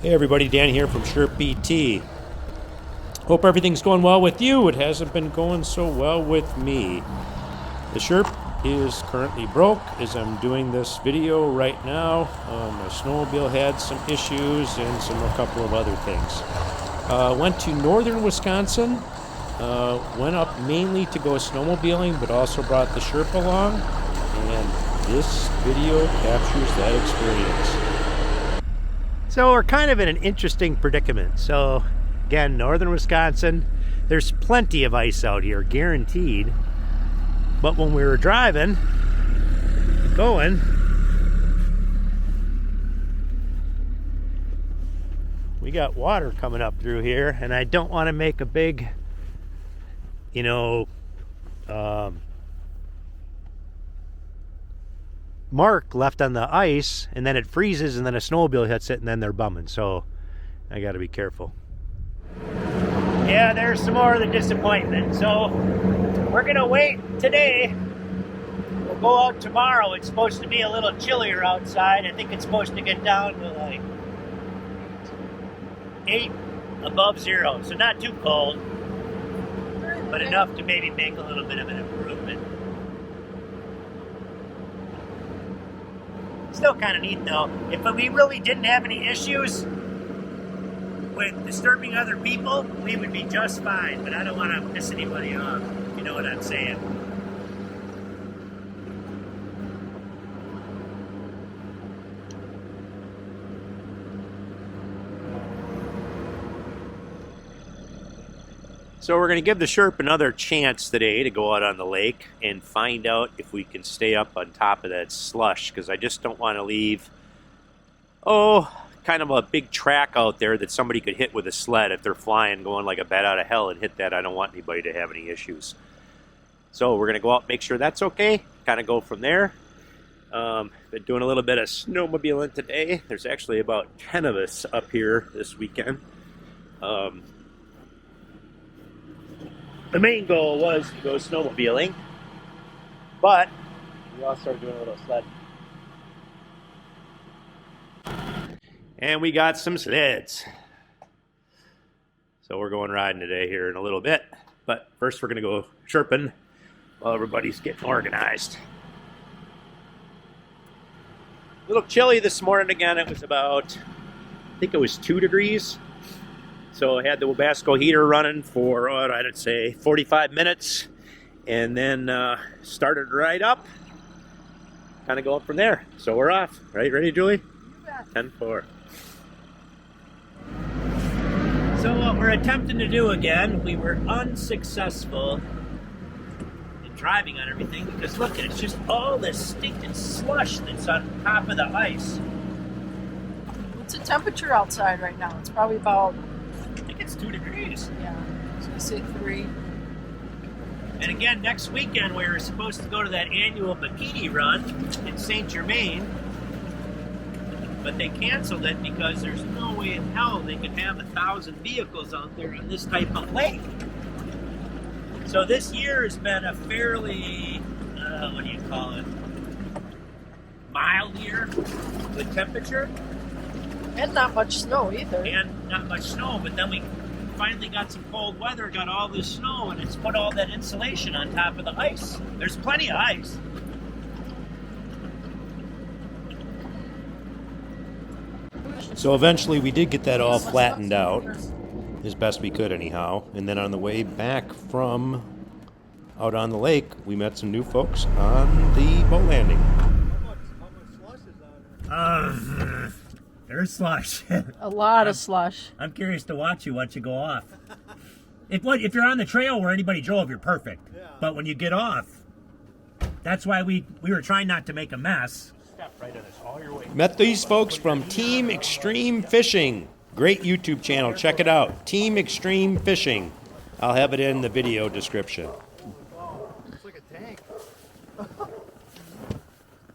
Hey everybody, Dan here from Sherp PT. Hope everything's going well with you. It hasn't been going so well with me. The Sherp is currently broke as I'm doing this video right now. My snowmobile had some issues and a couple of other things. Went to northern Wisconsin. Went up mainly to go snowmobiling, but also brought the Sherp along. And this video captures that experience. So we're kind of in an interesting predicament. So again, northern Wisconsin, there's plenty of ice out here, guaranteed. But when we were driving, we got water coming up through here, and I don't want to make a big, mark left on the ice, and then it freezes, and then a snowmobile hits it, and then they're bumming. So I got to be careful. Yeah, there's some more of the disappointment. So we're gonna wait today. We'll go out tomorrow. It's supposed to be a little chillier outside. I think it's supposed to get down to like 8 above 0, so not too cold, but enough to maybe make a little bit of an improvement. Still kind of neat though. If we really didn't have any issues with disturbing other people, we would be just fine, but I don't want to piss anybody off. You know what I'm saying? So we're going to give the Sherp another chance today to go out on the lake and find out if we can stay up on top of that slush, because I just don't want to leave, kind of a big track out there that somebody could hit with a sled if they're flying, going like a bat out of hell and hit that. I don't want anybody to have any issues. So we're going to go out, make sure that's okay, kind of go from there. Been doing a little bit of snowmobiling today. There's actually about 10 of us up here this weekend. The main goal was to go snowmobiling, but we all started doing a little sledding. And we got some sleds. So we're going riding today here in a little bit. But first we're going to go Sherping while everybody's getting organized. A little chilly this morning again. It was about, I think it was 2 degrees. So I had the Wabasco heater running for, I'd say 45 minutes. And then started right up. Kind of going from there. So we're off. Right? Ready, Julie? 10-4. So what we're attempting to do again, we were unsuccessful in driving on everything because look, it's just all this stinking slush that's on top of the ice. What's the temperature outside right now? It's probably about, I think it's 2 degrees. Yeah, so I say 3. And again, next weekend we were supposed to go to that annual bikini run in St. Germain, but they canceled it because there's no way in hell they could have 1,000 vehicles out there on this type of lake. So this year has been a fairly, mild year with temperature. And not much snow either. And not much snow, but then we finally got some cold weather, got all this snow, and it's put all that insulation on top of the ice. There's plenty of ice. So eventually we did get that all flattened out, as best we could anyhow. And then on the way back from out on the lake, we met some new folks on the boat landing. How much slush is on there? There's slush. A lot of slush. I'm curious to watch you once you go off. If you're on the trail where anybody drove, you're perfect. Yeah. But when you get off, that's why we were trying not to make a mess. Step right in this all your way. Met these folks from Team Extreme Fishing. Great YouTube channel. Check it out. Team Extreme Fishing. I'll have it in the video description. It's like a tank.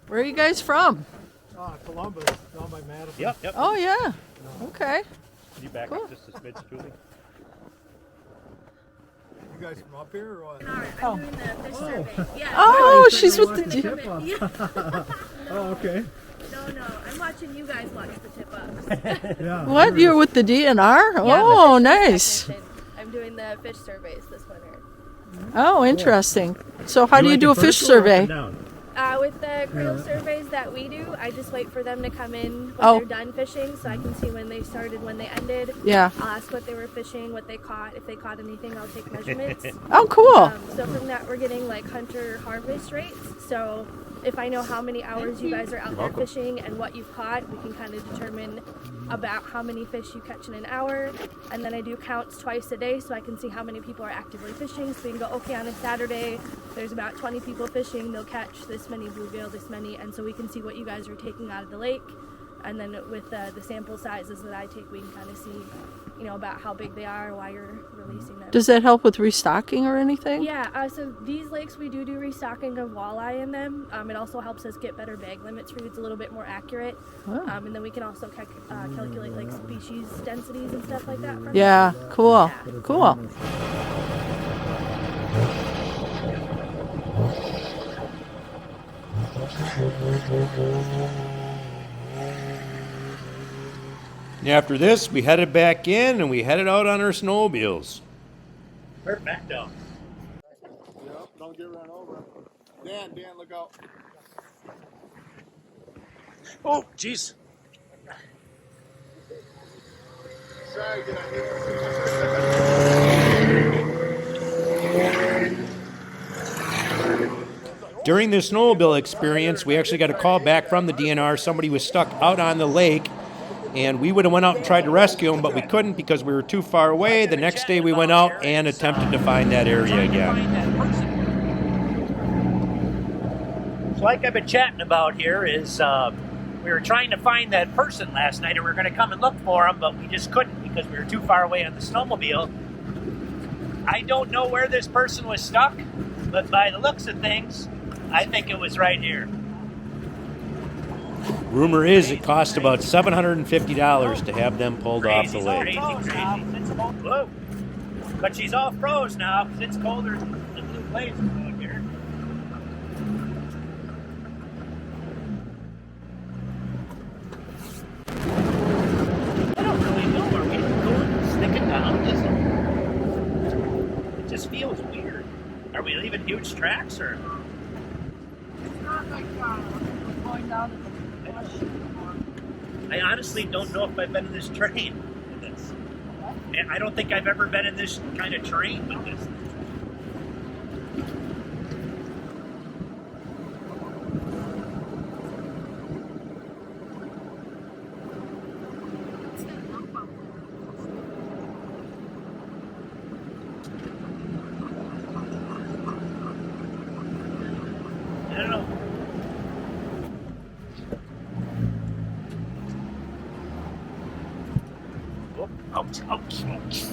Where are you guys from? Columbus, down by Madison. Yep. Oh, yeah. Okay. Can you back Cool. up just a smidge, Julie? You guys from up here or what? I'm doing the fish survey. Yeah. Oh, she's with the D. Oh, okay. No, I'm watching you guys watch the tip ups. Yeah. What? You're with the DNR? Yeah, Oh, I'm a fisheries nice. technician. I'm doing the fish surveys this winter. Oh, interesting. So how do you do a fish survey? With the creel surveys that we do, I just wait for them to come in when Oh. they're done fishing so I can see when they started, when they ended. Yeah. I'll ask what they were fishing, what they caught. If they caught anything, I'll take measurements. Oh, cool. So from that, we're getting like hunter harvest rates. So if I know how many hours you guys are out there fishing and what you've caught, we can kind of determine about how many fish you catch in an hour. And then I do counts twice a day so I can see how many people are actively fishing. So we can go, okay, on a Saturday, there's about 20 people fishing. They'll catch this many bluegill, this many. And so we can see what you guys are taking out of the lake. And then with the sample sizes that I take, we can kind of see, you know, about how big they are, why you're releasing them. Does that help with restocking or anything? Yeah, so these lakes, we do restocking of walleye in them. It also helps us get better bag limits for you. It's a little bit more accurate. Oh. And then we can also calculate like species densities and stuff like that. From Yeah, cool. Yeah. Cool. After this, we headed back in and we headed out on our snowmobiles. Hurt back down. Yep, don't get run over. Dan, look out. Oh, jeez. Sorry, did I hit During the snowmobile experience, we actually got a call back from the DNR. Somebody was stuck out on the lake, and we would have went out and tried to rescue him, but we couldn't because we were too far away. The next day we went out and attempted to find that area again. So like I've been chatting about here is we were trying to find that person last night and we were going to come and look for him, but we just couldn't because we were too far away on the snowmobile. I don't know where this person was stuck, but by the looks of things, I think it was right here. Rumor is it cost about $750 to have them pulled off the lake. It's blue. But she's all froze now because it's colder than the blue blazes out here. I don't really know. Are we going sticking down? It just feels weird. Are we leaving huge tracks or? It's not like going down in the I honestly don't know if I've been in this terrain. And I don't think I've ever been in this kind of terrain with this. I don't know. Ouch, ouch, ouch.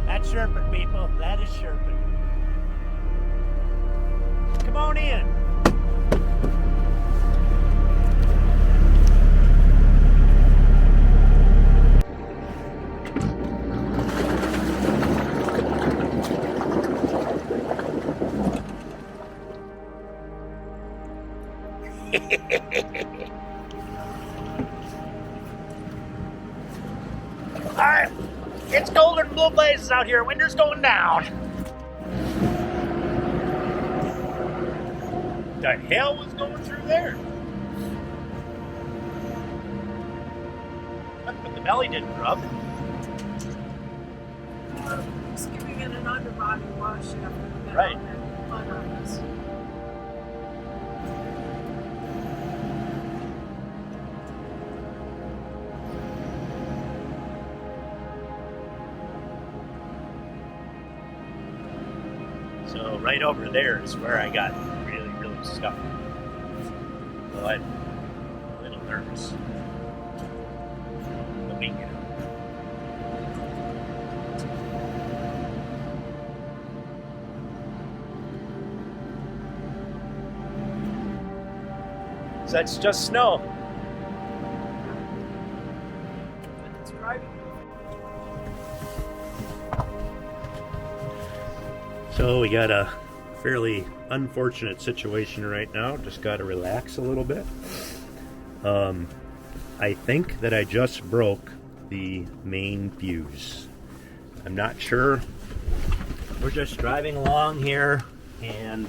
That's Sherping, people. That is Sherping. Come on in. blazes out here. Winter's going down. The hell was going through there? But the belly didn't rub. Just giving it an underbody wash after we get Right. all that mud on us. So right over there is where I got really, really stuck. So I'm a little nervous. But we get it. So that's just snow. But it's driving. So we got a fairly unfortunate situation right now. Just got to relax a little bit. I think that I just broke the main fuse. I'm not sure. We're just driving along here and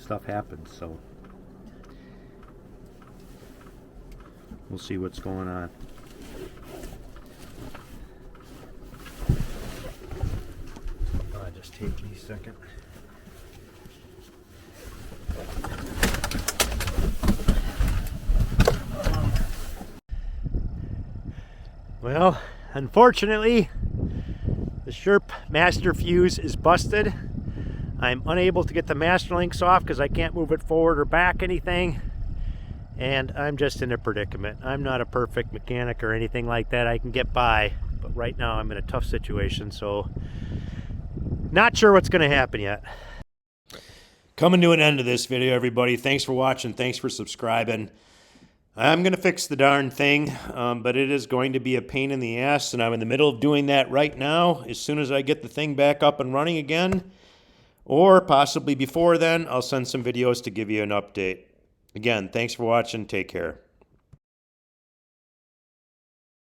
stuff happens, so we'll see what's going on. Just take me a second. Well, unfortunately, the Sherp master fuse is busted. I'm unable to get the master links off because I can't move it forward or back anything. And I'm just in a predicament. I'm not a perfect mechanic or anything like that. I can get by, but right now I'm in a tough situation, so not sure what's going to happen yet. Coming to an end of this video, everybody. Thanks for watching. Thanks for subscribing. I'm going to fix the darn thing, but it is going to be a pain in the ass, and I'm in the middle of doing that right now. As soon as I get the thing back up and running again, or possibly before then, I'll send some videos to give you an update. Again, thanks for watching. Take care.